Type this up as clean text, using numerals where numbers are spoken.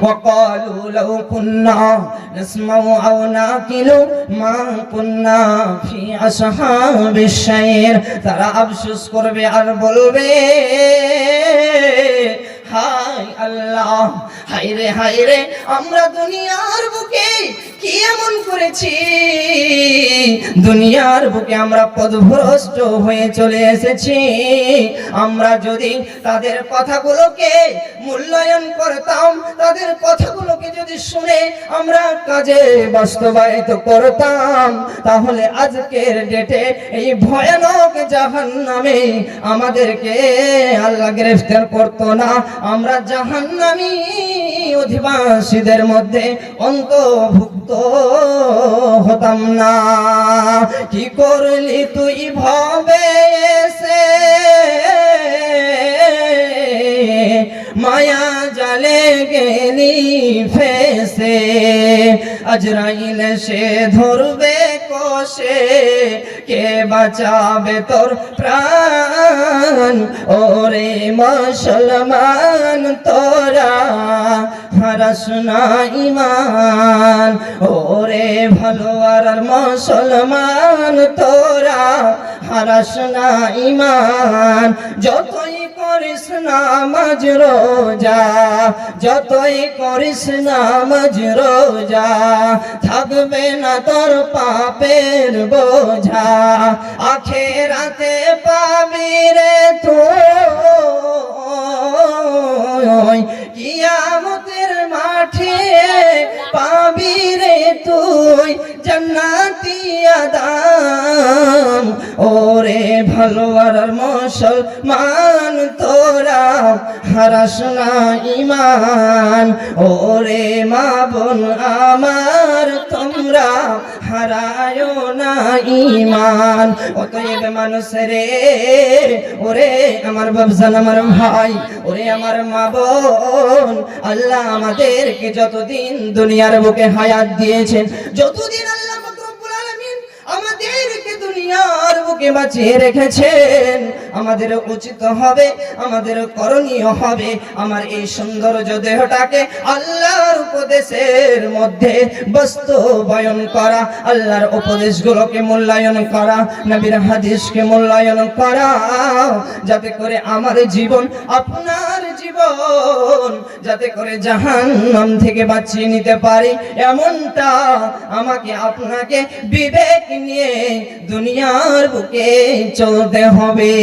ওয়াকালু লাউ কুন্না নাসমাউ আও নাকিলু মা কুন্না ফি আসহাবিশ শাইর। তারা আফসোস করবে আর বলবে, হায় আল্লাহ, হায়রে হায়রে, আমরা দুনিয়ার বুকে কি এমন করেছি, দুনিয়ার বুকে আমরা পথভ্রষ্ট হয়ে চলে এসেছি। আমরা যদি তাদের কথাগুলোকে মূল্যায়ন করতাম, তাদের কথাগুলোকে যদি শুনে আমরা কাজে বাস্তবায়িত করতাম, তাহলে আজকের ডেটে এই ভয়ানক জাহান্নামে আমাদেরকে আল্লাহ গ্রেফতার করতো না, আমরা জাহান্নামী অধিবাসীদের মধ্যে অন্তর্ভুক্ত হতাম না। কি করলি তুই ভবে এসে, মায়া জালে গেলি ফেসে, আজরাইল সে ধরবে কষে, কে বাঁচাবে তোর প্রাণ? ওরে মুসলমান তোরা হারাস না ঈমান, ওরে ভালো আর মুসলমান তোরা হারাস না ঈমান। যতই করিস নামাজ রোজা, যতই করিস নামাজ রোজা, থাকবে না তোর পাপের বোঝা, আখিরাতে পাবি রে তুই, কিয়ামতের মাঠে পাবি রে তুই জান্নাতি আদাম। ওরে ভালো আর মুসলমান তোরা হারাস না ঈমান, ওরে মা বোন আমার তোমরা হারায় না ঈমান। অতএব মানুষ রে, ওরে আমার বাপজান, আমার ভাই, ওরে আমার মা বোন, আল্লাহ আমাদেরকে যতদিন দুনিয়ার বুকে হায়াত দিয়েছেন, যতদিন আল্লাহ রব্বুল আলামিন আমাদেরকে দুনিয়ার বুকে বাঁচিয়ে রেখেছেন, আমাদের উচিত হবে, আমাদের করণীয় হবে আমার এই সৌন্দর্য দেহটাকে আল্লাহর উপদেশের মধ্যে বাস্তবায়ন করা, আল্লাহর উপদেশগুলোকে মূল্যায়ন করা, নবীর হাদিসকে মূল্যায়ন করা, যাতে করে আমার জীবন আপনার জীবন যাতে করে জাহান্নাম থেকে বাঁচিয়ে নিতে পারি, এমনটা আমাকে আপনাকে বিবেক নিয়ে দুনিয়ার বুকে চলতে হবে।